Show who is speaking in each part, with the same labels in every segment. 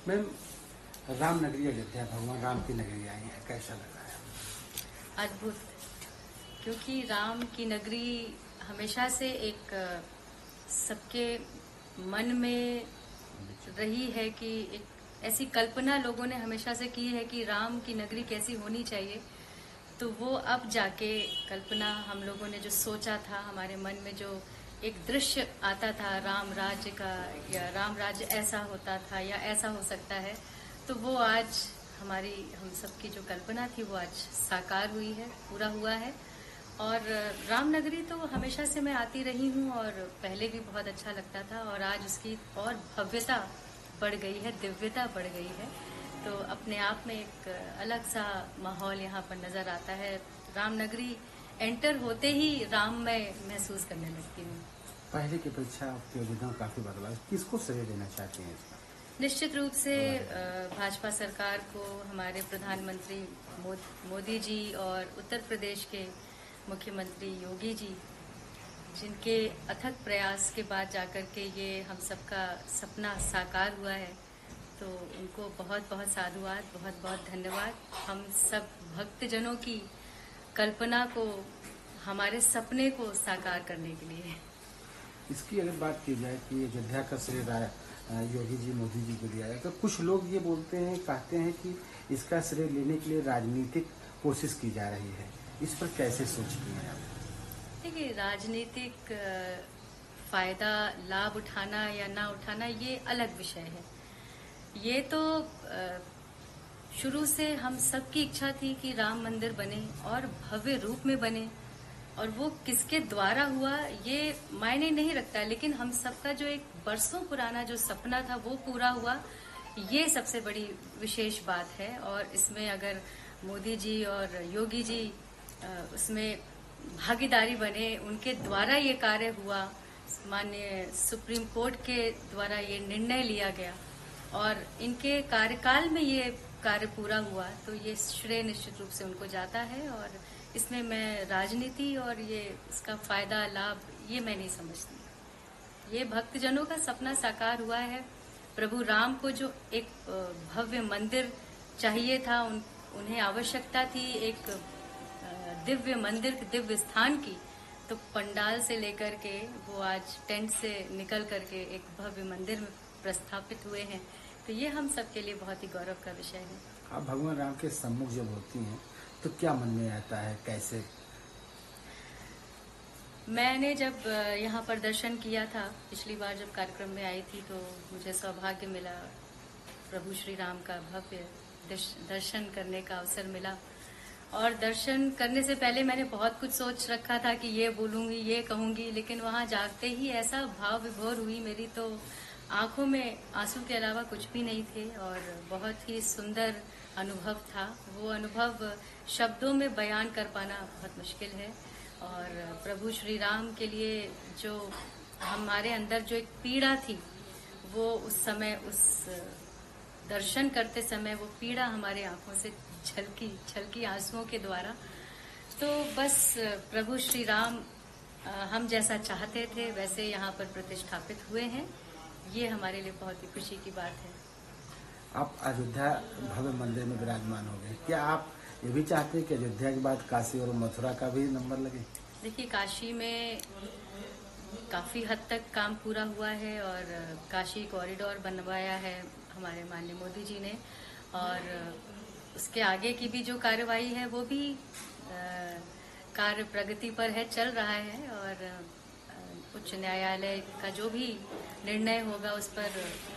Speaker 1: Ma'am, Ram नगरी अयोध्या, भगवान राम की नगरी आई है, कैसा लग रहा है?
Speaker 2: अद्भुत। क्योंकि राम की नगरी हमेशा से एक सबके मन में रही है कि एक ऐसी कल्पना लोगों ने हमेशा से की है कि राम की नगरी कैसी होनी चाहिए। तो वो अब जाके कल्पना हम लोगों ने जो सोचा था, हमारे मन में जो एक दृश्य आता था राम राज्य का, या राम राज्य ऐसा होता था या ऐसा हो सकता है, तो वो आज हमारी हम सबकी जो कल्पना थी वो आज साकार हुई है, पूरा हुआ है। और रामनगरी तो हमेशा से मैं आती रही हूँ और पहले भी बहुत अच्छा लगता था, और आज उसकी और भव्यता बढ़ गई है, दिव्यता बढ़ गई है। तो अपने आप में एक अलग सा माहौल यहाँ पर नजर आता है। रामनगरी एंटर होते ही राम मैं महसूस करने लगती हूँ।
Speaker 1: पहले की अपेक्षा आपकी अयोध्या में काफी बदलाव है। किसको श्रेय देना चाहते हैं इसका?
Speaker 2: निश्चित रूप से भाजपा सरकार को, हमारे प्रधानमंत्री मोदी जी और उत्तर प्रदेश के मुख्यमंत्री योगी जी, जिनके अथक प्रयास के बाद जाकर के ये हम सबका सपना साकार हुआ है। तो उनको बहुत बहुत साधुवाद, बहुत बहुत धन्यवाद। हम सब भक्तजनों की कल्पना को, हमारे सपने को साकार करने के लिए।
Speaker 1: इसकी अगर बात की जाए कि अयोध्या का श्रेय योगी जी, मोदी जी को दिया जाए, तो कुछ लोग ये बोलते हैं, कहते हैं कि इसका श्रेय लेने के लिए राजनीतिक कोशिश की जा रही है। इस पर कैसे सोचती हैं आप?
Speaker 2: देखिए, राजनीतिक फायदा, लाभ उठाना या ना उठाना ये अलग विषय है। ये तो शुरू से हम सबकी इच्छा थी कि राम मंदिर बने और भव्य रूप में बने, और वो किसके द्वारा हुआ ये मायने नहीं रखता, लेकिन हम सबका जो एक बरसों पुराना जो सपना था वो पूरा हुआ, ये सबसे बड़ी विशेष बात है। और इसमें अगर मोदी जी और योगी जी उसमें भागीदारी बने, उनके द्वारा ये कार्य हुआ, माननीय सुप्रीम कोर्ट के द्वारा ये निर्णय लिया गया और इनके कार्यकाल में ये कार्य पूरा हुआ, तो ये श्रेय निश्चित रूप से उनको जाता है। और इसमें मैं राजनीति और ये इसका फायदा लाभ ये मैं नहीं समझती। ये भक्तजनों का सपना साकार हुआ है। प्रभु राम को जो एक भव्य मंदिर चाहिए था, उन्हें आवश्यकता थी एक दिव्य मंदिर, दिव्य स्थान की, तो पंडाल से लेकर के वो आज टेंट से निकल करके एक भव्य मंदिर में प्रस्थापित हुए हैं। तो ये हम सबके लिए बहुत ही गौरव का विषय है।
Speaker 1: आप भगवान राम के सम्मुख जब होती हैं तो क्या मन में आता है, कैसे?
Speaker 2: मैंने जब यहाँ पर दर्शन किया था, पिछली बार जब कार्यक्रम में आई थी, तो मुझे सौभाग्य मिला, प्रभु श्री राम का भव्य दर्शन करने का अवसर मिला। और दर्शन करने से पहले मैंने बहुत कुछ सोच रखा था कि ये बोलूंगी, ये कहूंगी, लेकिन वहां जाते ही ऐसा भाव विभोर हुई मेरी, तो आंखों में आंसू के अलावा कुछ भी नहीं थे, और बहुत ही सुंदर अनुभव था। वो अनुभव शब्दों में बयान कर पाना बहुत मुश्किल है। और प्रभु श्री राम के लिए जो हमारे अंदर जो एक पीड़ा थी, वो उस समय, उस दर्शन करते समय वो पीड़ा हमारे आंखों से छलकी आंसुओं के द्वारा। तो बस प्रभु श्री राम हम जैसा चाहते थे वैसे यहाँ पर प्रतिष्ठापित हुए हैं, ये हमारे लिए बहुत ही खुशी की बात है।
Speaker 1: आप अयोध्या भव्य मंदिर में विराजमान हो गए, क्या आप ये भी चाहते हैं कि अयोध्या के बाद काशी और मथुरा का भी नंबर लगे?
Speaker 2: देखिए, काशी में काफी हद तक काम पूरा हुआ है, और काशी कॉरिडोर बनवाया है हमारे माननीय मोदी जी ने, और उसके आगे की भी जो कार्यवाही है वो भी कार्य प्रगति पर है, चल रहा है। और उच्च न्यायालय का जो भी निर्णय होगा उस पर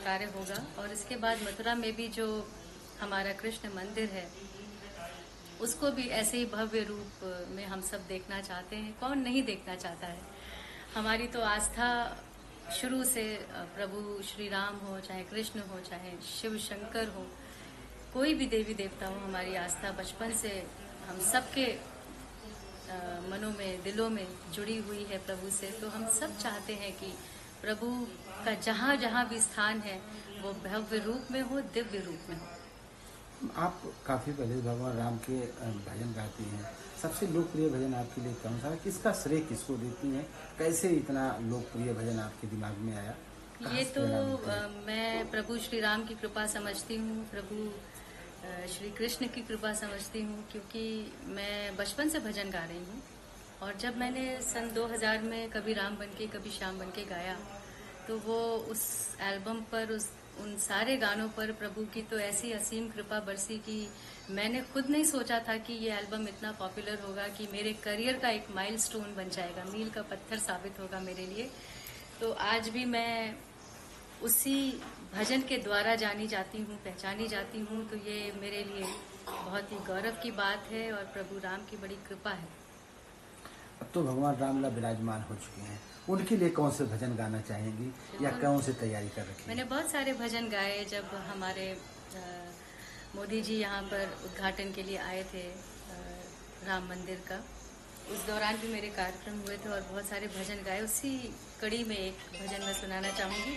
Speaker 2: कार्य होगा। और इसके बाद मथुरा में भी जो हमारा कृष्ण मंदिर है, उसको भी ऐसे ही भव्य रूप में हम सब देखना चाहते हैं। कौन नहीं देखना चाहता है? हमारी तो आस्था शुरू से प्रभु श्री राम हो, चाहे कृष्ण हो, चाहे शिव शंकर हो, कोई भी देवी देवता हो, हमारी आस्था बचपन से हम सबके मनों में, दिलों में जुड़ी हुई है प्रभु से। तो हम सब चाहते हैं कि प्रभु का जहाँ जहाँ भी स्थान है वो भव्य रूप में हो, दिव्य रूप में हो।
Speaker 1: आप काफी पहले भगवान राम के भजन गाती हैं, सबसे लोकप्रिय भजन आपके लिए कौन सा है? किसका श्रेय किसको देती हैं? कैसे इतना लोकप्रिय भजन आपके दिमाग में आया? कहाँ
Speaker 2: ये
Speaker 1: से
Speaker 2: तो
Speaker 1: प्रेरणा मिलती है?
Speaker 2: मैं प्रभु श्री राम की कृपा समझती हूँ, प्रभु श्री कृष्ण की कृपा समझती हूँ, क्योंकि मैं बचपन से भजन गा रही हूँ। और जब मैंने सन 2000 में कभी राम बनके कभी श्याम बनके गाया, तो वो उस एल्बम पर उन सारे गानों पर प्रभु की तो ऐसी असीम कृपा बरसी कि मैंने खुद नहीं सोचा था कि ये एल्बम इतना पॉपुलर होगा, कि मेरे करियर का एक माइलस्टोन बन जाएगा, मील का पत्थर साबित होगा मेरे लिए। तो आज भी मैं उसी भजन के द्वारा जानी जाती हूँ, पहचानी जाती हूँ। तो ये मेरे लिए बहुत ही गौरव की बात है और प्रभु राम की बड़ी कृपा है।
Speaker 1: अब तो भगवान रामला विराजमान हो चुके हैं, उनके लिए कौन से भजन गाना चाहेंगी या कौन से तैयारी कर रखी है?
Speaker 2: मैंने बहुत सारे भजन गाए जब हमारे मोदी जी यहाँ पर उद्घाटन के लिए आए थे राम मंदिर का। उस दौरान भी मेरे कार्यक्रम हुए थे और बहुत सारे भजन गाए। उसी कड़ी में एक भजन मैं सुनाना चाहूंगी।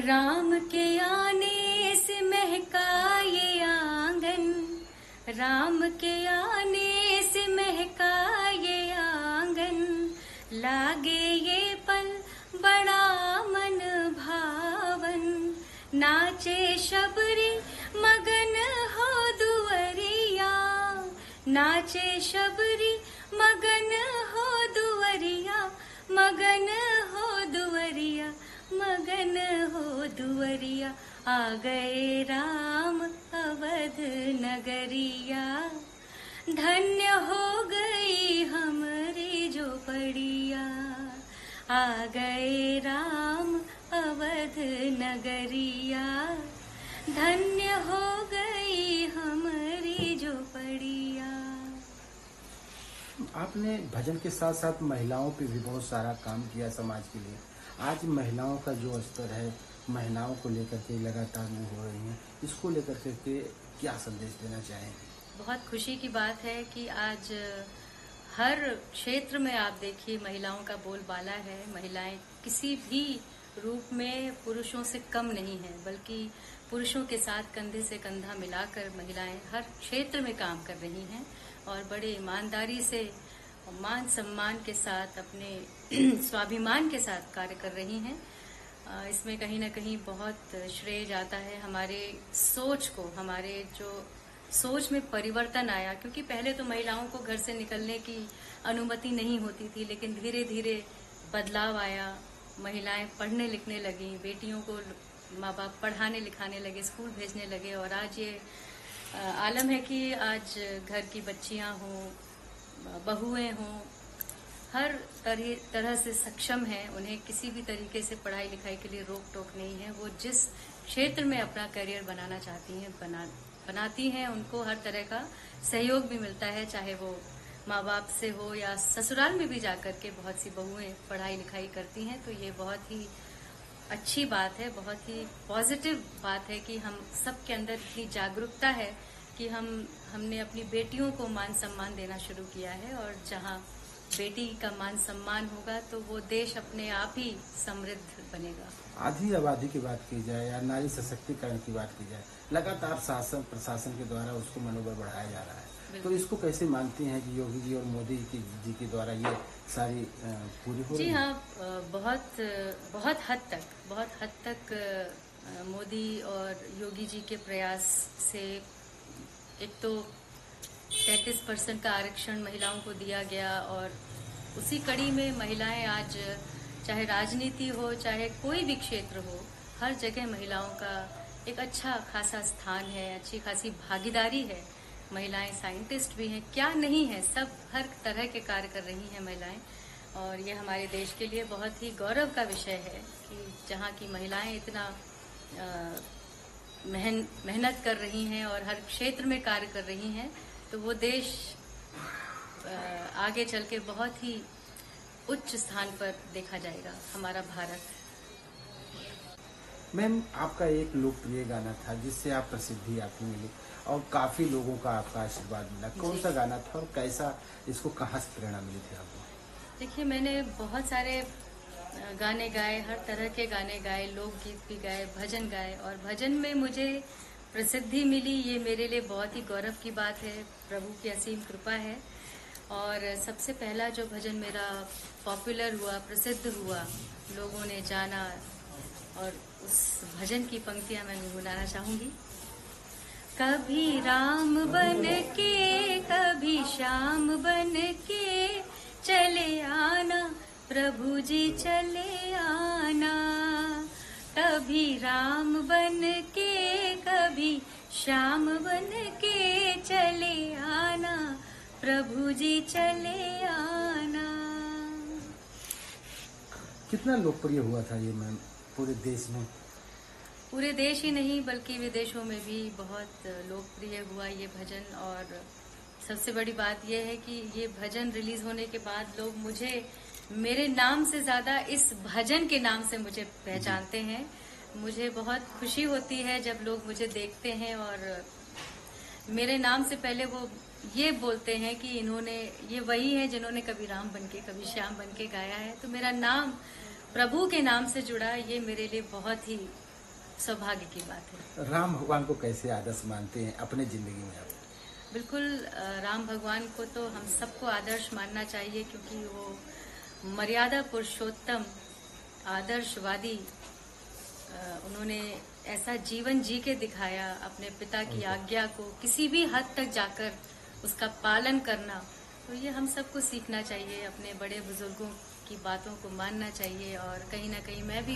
Speaker 2: राम के आने से महका ये आंगन, राम के आने से महका ये आंगन, लागे ये पल बड़ा मन भावन, नाचे शबरी मगन हो दुवरिया, नाचे शबरी मगन हो दुवरिया, मगन हो दुवरिया, मगन हो दुवरिया, आ गए राम अवध नगरिया, धन्य हो गई हमारी झोपड़िया, आ गए राम अवध नगरिया, धन्य हो गई हमारी झोपड़िया।
Speaker 1: आपने भजन के साथ साथ महिलाओं पे भी बहुत सारा काम किया समाज के लिए। आज महिलाओं का जो स्तर है, महिलाओं को लेकर के लगातार वो हो रही हैं, इसको लेकर के क्या संदेश देना चाहेंगे?
Speaker 2: बहुत खुशी की बात है कि आज हर क्षेत्र में आप देखिए महिलाओं का बोलबाला है। महिलाएं किसी भी रूप में पुरुषों से कम नहीं है, बल्कि पुरुषों के साथ कंधे से कंधा मिलाकर महिलाएं हर क्षेत्र में काम कर रही हैं और बड़े ईमानदारी से मान सम्मान के साथ अपने स्वाभिमान के साथ कार्य कर रही हैं। इसमें कहीं ना कहीं बहुत श्रेय जाता है हमारे सोच को, हमारे जो सोच में परिवर्तन आया, क्योंकि पहले तो महिलाओं को घर से निकलने की अनुमति नहीं होती थी, लेकिन धीरे धीरे बदलाव आया। महिलाएं पढ़ने लिखने लगी, बेटियों को माँ बाप पढ़ाने लिखाने लगे, स्कूल भेजने लगे और आज ये आलम है कि आज घर की बच्चियां हों, बहुएं हों, हर तरह से सक्षम हैं। उन्हें किसी भी तरीके से पढ़ाई लिखाई के लिए रोक टोक नहीं है। वो जिस क्षेत्र में अपना करियर बनाना चाहती हैं बनाती हैं। उनको हर तरह का सहयोग भी मिलता है, चाहे वो माँ बाप से हो या ससुराल में भी जाकर के बहुत सी बहुएं पढ़ाई लिखाई करती हैं। तो ये बहुत ही अच्छी बात है, बहुत ही पॉजिटिव बात है कि हम सबके अंदर इतनी जागरूकता है कि हमने अपनी बेटियों को मान सम्मान देना शुरू किया है। और जहाँ बेटी का मान सम्मान होगा तो वो देश अपने आप ही समृद्ध बनेगा।
Speaker 1: आधी आबादी की बात की जाए या नारी सशक्तिकरण की बात की जाए, लगातार शासन प्रशासन के द्वारा उसको मनोबल बढ़ाया जा रहा है। तो इसको कैसे मानती हैं कि योगी जी और मोदी जी के द्वारा ये सारी पूरी हो रही है?
Speaker 2: जी हाँ, बहुत हद तक मोदी और योगी जी के प्रयास से एक तो 33% का आरक्षण महिलाओं को दिया गया और उसी कड़ी में महिलाएं आज चाहे राजनीति हो चाहे कोई भी क्षेत्र हो, हर जगह महिलाओं का एक अच्छा खासा स्थान है, अच्छी खासी भागीदारी है। महिलाएं साइंटिस्ट भी हैं, क्या नहीं है, सब हर तरह के कार्य कर रही हैं महिलाएं। और ये हमारे देश के लिए बहुत ही गौरव का विषय है कि जहाँ की महिलाएं इतना मेहनत कर रही हैं और हर क्षेत्र में कार्य कर रही हैं, तो वो देश आगे चल के बहुत ही उच्च स्थान पर देखा जाएगा, हमारा भारत।
Speaker 1: मैम, आपका एक लोकप्रिय गाना था जिससे आप प्रसिद्धि आपको मिली और काफी लोगों का आपका आशीर्वाद मिला। कौन सा गाना था और कैसा, इसको कहाँ से प्रेरणा मिली थी आपको?
Speaker 2: देखिए, मैंने बहुत सारे गाने गाए, हर तरह के गाने गाए, लोकगीत भी गाए, भजन गाए और भजन में मुझे प्रसिद्धि मिली, ये मेरे लिए बहुत ही गौरव की बात है, प्रभु की असीम कृपा है। और सबसे पहला जो भजन मेरा पॉपुलर हुआ, प्रसिद्ध हुआ, लोगों ने जाना, और उस भजन की पंक्तियां मैं गुनगुनाना चाहूंगी। कभी राम बन के कभी श्याम बन के चले आना, प्रभु जी चले आना। कभी राम बन के कभी श्याम बन के चले आना, प्रभु जी चले आना।
Speaker 1: कितना लोकप्रिय हुआ था ये मैम पूरे देश में?
Speaker 2: पूरे देश ही नहीं बल्कि विदेशों में भी बहुत लोकप्रिय हुआ ये भजन। और सबसे बड़ी बात यह है कि ये भजन रिलीज होने के बाद लोग मुझे मेरे नाम से ज्यादा इस भजन के नाम से मुझे पहचानते हैं। मुझे बहुत खुशी होती है जब लोग मुझे देखते हैं और मेरे नाम से पहले वो ये बोलते हैं कि इन्होंने, ये वही है जिन्होंने कभी राम बनके कभी श्याम बनके गाया है। तो मेरा नाम प्रभु के नाम से जुड़ा, ये मेरे लिए बहुत ही सौभाग्य की बात है।
Speaker 1: राम भगवान को कैसे आदर्श मानते हैं अपने जिंदगी में आप?
Speaker 2: बिल्कुल, राम भगवान को तो हम सबको आदर्श मानना चाहिए, क्योंकि वो मर्यादा पुरुषोत्तम, आदर्शवादी, उन्होंने ऐसा जीवन जी के दिखाया, अपने पिता की आज्ञा को किसी भी हद तक जाकर उसका पालन करना। तो ये हम सबको सीखना चाहिए, अपने बड़े बुजुर्गों की बातों को मानना चाहिए। और कहीं ना कहीं मैं भी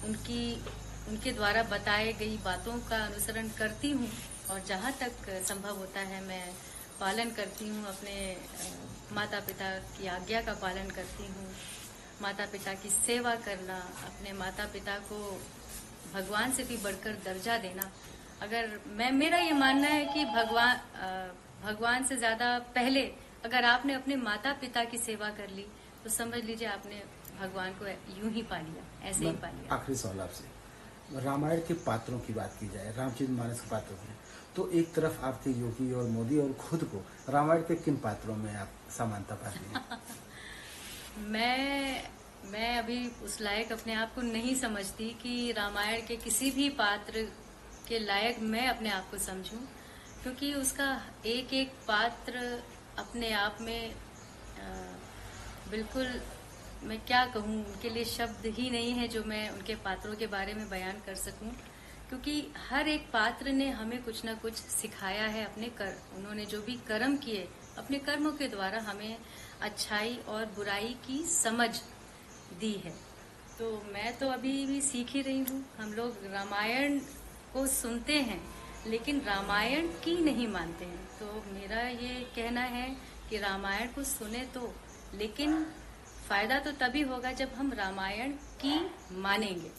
Speaker 2: उनके द्वारा बताए गई बातों का अनुसरण करती हूँ, और जहाँ तक संभव होता है मैं पालन करती हूँ। अपने माता पिता की आज्ञा का पालन करती हूँ, माता पिता की सेवा करना, अपने माता पिता को भगवान से भी बढ़कर दर्जा देना। अगर मेरा ये मानना है कि भगवान से ज्यादा पहले अगर आपने अपने माता पिता की सेवा कर ली तो समझ लीजिए आपने भगवान को यूं ही पा लिया, ऐसे ही पा लिया।
Speaker 1: आखिरी सवाल आपसे, रामायण के पात्रों की बात की जाए, रामचरितमानस के पात्रों की, तो एक तरफ आप थे योगी और मोदी, और खुद को रामायण के किन पात्रों में आप समानता पाती हैं?
Speaker 2: मैं अभी उस लायक अपने आप को नहीं समझती कि रामायण के किसी भी पात्र के लायक मैं अपने आप को समझूं, क्योंकि उसका एक एक पात्र अपने आप में बिल्कुल, मैं क्या कहूँ, उनके लिए शब्द ही नहीं है जो मैं उनके पात्रों के बारे में बयान कर सकूं। क्योंकि हर एक पात्र ने हमें कुछ न कुछ सिखाया है, उन्होंने जो भी कर्म किए, अपने कर्मों के द्वारा हमें अच्छाई और बुराई की समझ दी है। तो मैं तो अभी भी सीख ही रही हूँ। हम लोग रामायण को सुनते हैं लेकिन रामायण की नहीं मानते हैं। तो मेरा ये कहना है कि रामायण को सुने तो, लेकिन फायदा तो तभी होगा जब हम रामायण की मानेंगे।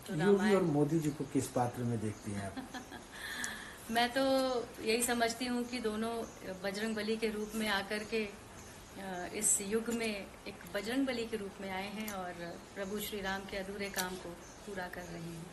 Speaker 2: तो
Speaker 1: योगी और मोदी जी को किस पात्र में देखती हैं आप?
Speaker 2: मैं तो यही समझती हूँ कि दोनों बजरंगबली के रूप में आकर के इस युग में एक बजरंगबली के रूप में आए हैं और प्रभु श्री राम के अधूरे काम को पूरा कर रहे हैं।